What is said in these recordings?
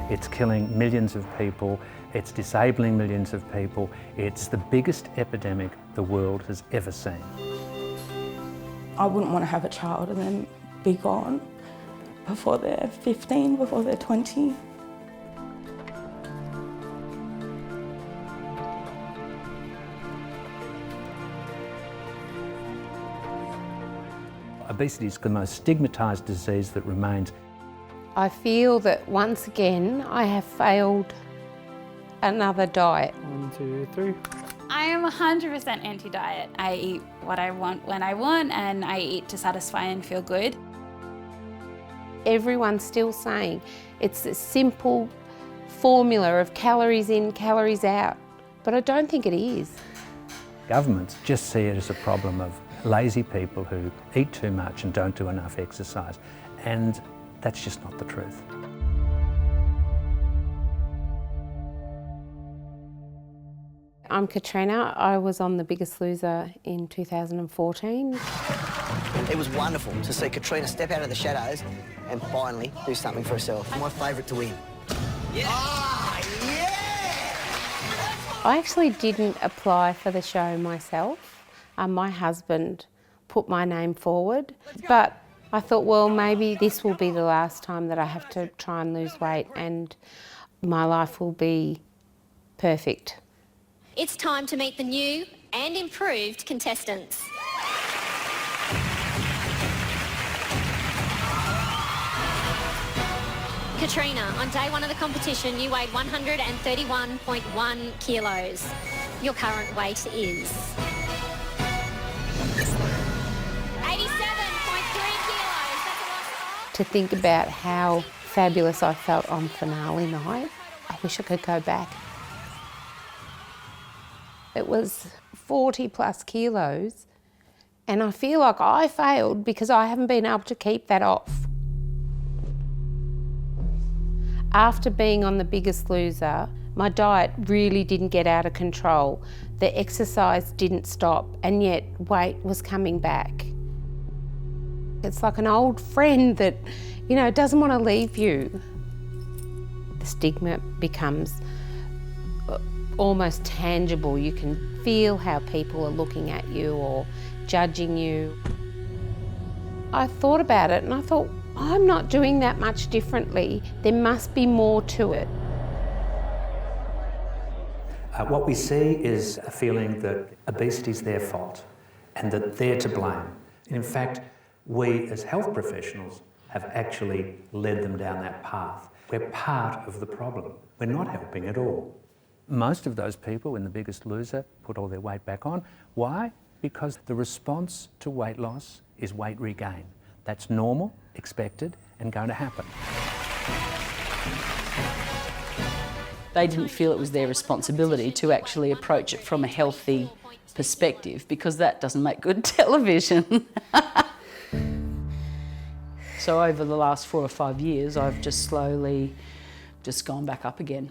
It's killing millions of people. It's disabling millions of people. It's the biggest epidemic the world has ever seen. I wouldn't want to have a child and then be gone before they're 15, before they're 20. Obesity is the most stigmatised disease that remains. I feel that once again I have failed another diet. 1, 2, 3. I am 100% anti-diet. I eat what I want when I want, and I eat to satisfy and feel good. Everyone's still saying it's a simple formula of calories in, calories out, but I don't think it is. Governments just see it as a problem of lazy people who eat too much and don't do enough exercise, and that's just not the truth. I'm Katrina. I was on The Biggest Loser in 2014. It was wonderful to see Katrina step out of the shadows and finally do something for herself. My favourite to win. Yeah! Oh, yeah! I actually didn't apply for the show myself. My husband put my name forward, but I thought, well, maybe this will be the last time that I have to try and lose weight and my life will be perfect. It's time to meet the new and improved contestants. Katrina, on day one of the competition, you weighed 131.1 kilos. Your current weight is 87.3 kilos. That's a loss of... To think about how fabulous I felt on finale night, I wish I could go back. It was 40 plus kilos, and I feel like I failed because I haven't been able to keep that off. After being on The Biggest Loser, my diet really didn't get out of control. The exercise didn't stop, and yet weight was coming back. It's like an old friend that, you know, doesn't want to leave you. The stigma becomes almost tangible. You can feel how people are looking at you or judging you. I thought about it and I thought, I'm not doing that much differently. There must be more to it. What we see is a feeling that obesity is their fault and that they're to blame. In fact, we as health professionals have actually led them down that path. We're part of the problem. We're not helping at all. Most of those people in The Biggest Loser put all their weight back on. Why? Because the response to weight loss is weight regain. That's normal, expected, and going to happen. They didn't feel it was their responsibility to actually approach it from a healthy perspective because that doesn't make good television. So over the last 4 or 5 years, I've just slowly just gone back up again.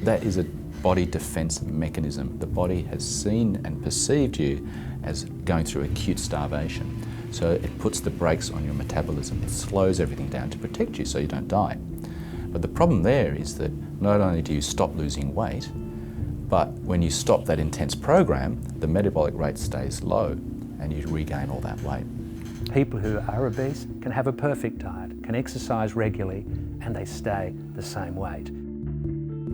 That is a body defence mechanism. The body has seen and perceived you as going through acute starvation. So it puts the brakes on your metabolism. It slows everything down to protect you so you don't die. But the problem there is that not only do you stop losing weight, but when you stop that intense program, the metabolic rate stays low and you regain all that weight. People who are obese can have a perfect diet, can exercise regularly, and they stay the same weight.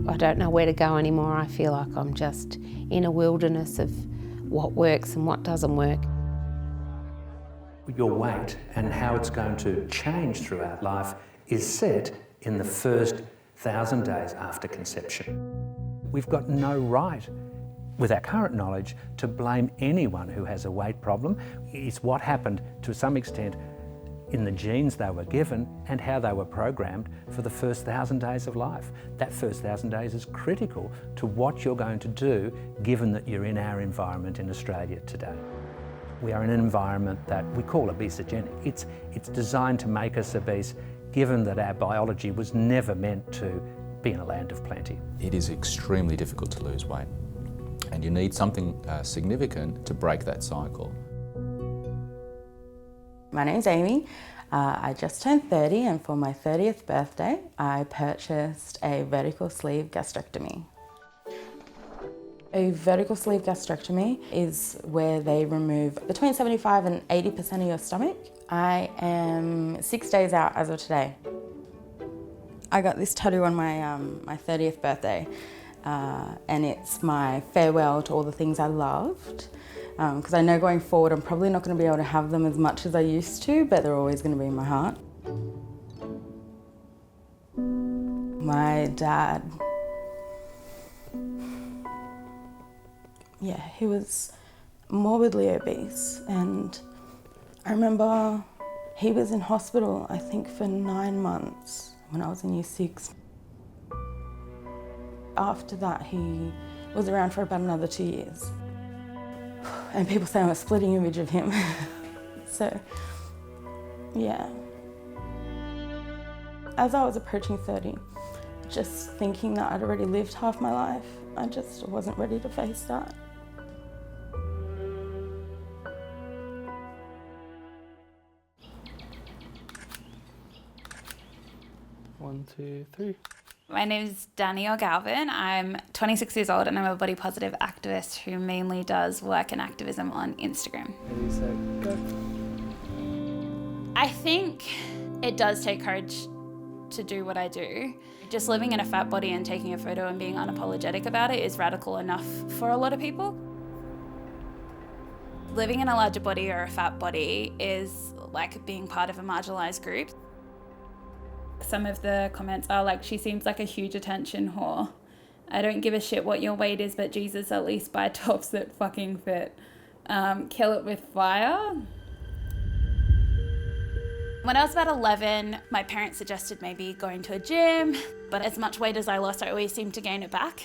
I don't know where to go anymore. I feel like I'm just in a wilderness of what works and what doesn't work. Your weight and how it's going to change throughout life is set in the first 1,000 days after conception. We've got no right, with our current knowledge, to blame anyone who has a weight problem. It's what happened to some extent in the genes they were given and how they were programmed for the first 1,000 days of life. That first 1,000 days is critical to what you're going to do given that you're in our environment in Australia today. We are in an environment that we call obesogenic. It's designed to make us obese given that our biology was never meant to be in a land of plenty. It is extremely difficult to lose weight and you need something significant to break that cycle. My name's Amy. I just turned 30, and for my 30th birthday, I purchased a vertical sleeve gastrectomy. A vertical sleeve gastrectomy is where they remove between 75 and 80% of your stomach. I am 6 days out as of today. I got this tattoo on my 30th birthday, and it's my farewell to all the things I loved. Because I know going forward I'm probably not going to be able to have them as much as I used to, but they're always going to be in my heart. My dad, yeah, he was morbidly obese, and I remember he was in hospital, I think, for 9 months when I was in year 6. After that, he was around for about another 2 years. And people say I'm a splitting image of him. So, yeah. As I was approaching 30, just thinking that I'd already lived half my life, I just wasn't ready to face that. One, two, three. My name is Danielle Galvin. I'm 26 years old and I'm a body positive activist who mainly does work and activism on Instagram. Ready, set, go. I think it does take courage to do what I do. Just living in a fat body and taking a photo and being unapologetic about it is radical enough for a lot of people. Living in a larger body or a fat body is like being part of a marginalised group. Some of the comments are like, she seems like a huge attention whore. I don't give a shit what your weight is, but Jesus, at least buy tops that fucking fit. Kill it with fire. When I was about 11, my parents suggested maybe going to a gym, but as much weight as I lost, I always seemed to gain it back.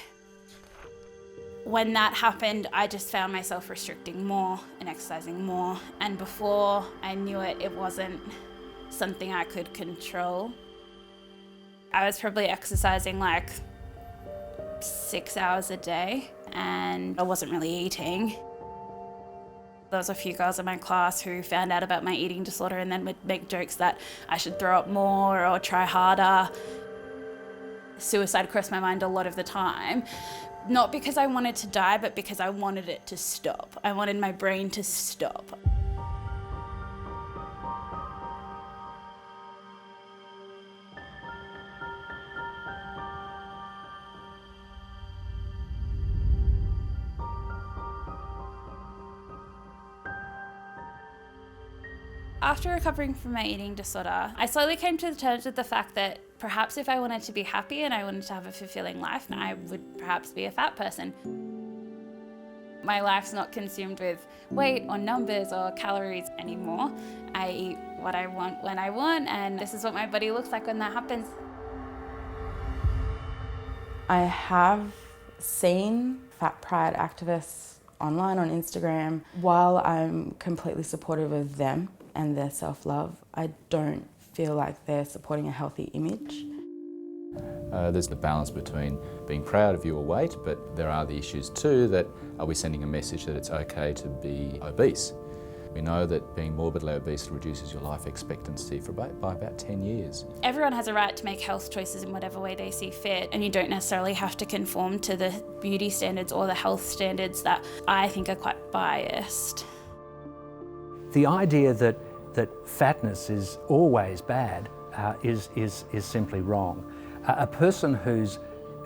When that happened, I just found myself restricting more and exercising more. And before I knew it, it wasn't something I could control. I was probably exercising like 6 hours a day and I wasn't really eating. There was a few girls in my class who found out about my eating disorder and then would make jokes that I should throw up more or try harder. Suicide crossed my mind a lot of the time. Not because I wanted to die, but because I wanted it to stop. I wanted my brain to stop. After recovering from my eating disorder, I slowly came to terms with the fact that perhaps if I wanted to be happy and I wanted to have a fulfilling life, I would perhaps be a fat person. My life's not consumed with weight or numbers or calories anymore. I eat what I want when I want, and this is what my body looks like when that happens. I have seen fat pride activists online on Instagram. While I'm completely supportive of them and their self-love, I don't feel like they're supporting a healthy image. There's the balance between being proud of your weight, but there are the issues too that are we sending a message that it's okay to be obese? We know that being morbidly obese reduces your life expectancy by about 10 years. Everyone has a right to make health choices in whatever way they see fit, and you don't necessarily have to conform to the beauty standards or the health standards that I think are quite biased. The idea that fatness is always bad is simply wrong. A person who's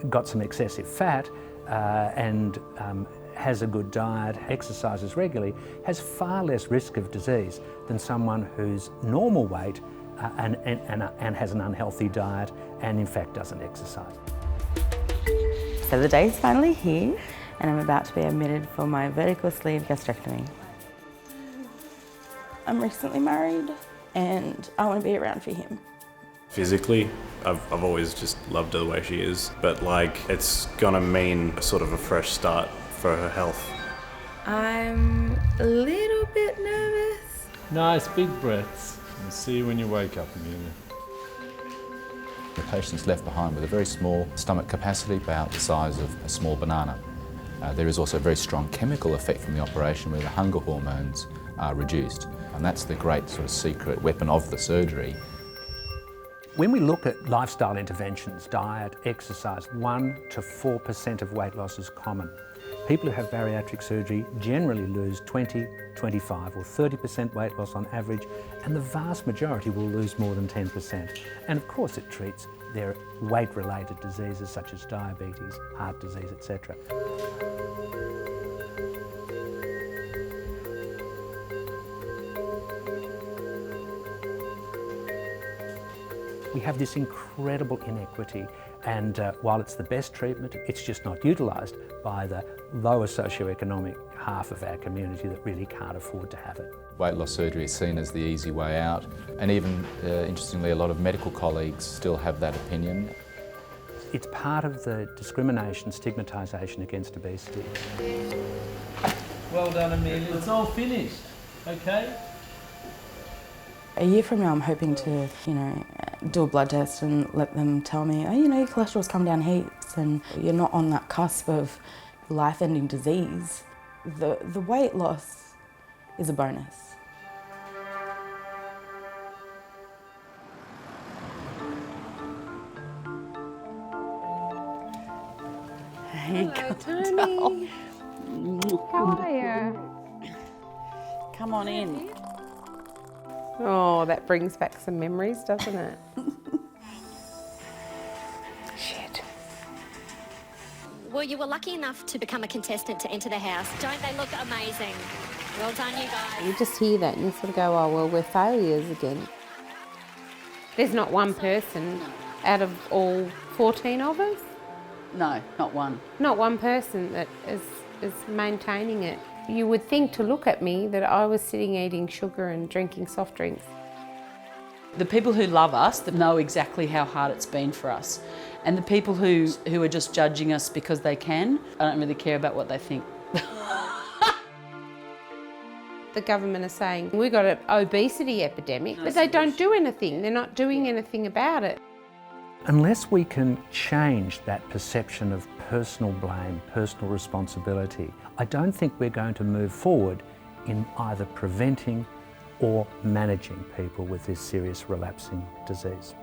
got some excessive fat and has a good diet, exercises regularly, has far less risk of disease than someone who's normal weight and has an unhealthy diet and in fact doesn't exercise. So the day's finally here and I'm about to be admitted for my vertical sleeve gastrectomy. I'm recently married and I want to be around for him. Physically, I've always just loved her the way she is, but like it's gonna mean sort of a fresh start for her health. I'm a little bit nervous. Nice big breaths. And see you when you wake up, Amelia. The patient's left behind with a very small stomach capacity, about the size of a small banana. There is also a very strong chemical effect from the operation where the hunger hormones are reduced, and that's the great sort of secret weapon of the surgery. When we look at lifestyle interventions, diet, exercise, 1 to 4% of weight loss is common. People who have bariatric surgery generally lose 20, 25 or 30% weight loss on average, and the vast majority will lose more than 10%. And of course it treats their weight-related diseases such as diabetes, heart disease, etc. We have this incredible inequity, and while it's the best treatment, it's just not utilised by the lower socioeconomic half of our community that really can't afford to have it. Weight loss surgery is seen as the easy way out, and even, interestingly, a lot of medical colleagues still have that opinion. It's part of the discrimination, stigmatisation against obesity. Well done, Amelia. It's all finished, okay? A year from now, I'm hoping to, do a blood test and let them tell me, oh, your cholesterol's come down heaps and you're not on that cusp of life-ending disease. The weight loss is a bonus. Hello, Tony. How are you? Come on in. Oh, that brings back some memories, doesn't it? Shit. Well, you were lucky enough to become a contestant to enter the house. Don't they look amazing? Well done, you guys. You just hear that and you sort of go, oh, well, we're failures again. There's not one person out of all 14 of us? No, not one. Not one person that is maintaining it. You would think to look at me that I was sitting eating sugar and drinking soft drinks. The people who love us, that know exactly how hard it's been for us, and the people who are just judging us because they can, I don't really care about what they think. The government are saying, we've got an obesity epidemic, but they don't do anything. They're not doing anything about it. Unless we can change that perception of personal blame, personal responsibility, I don't think we're going to move forward in either preventing or managing people with this serious relapsing disease.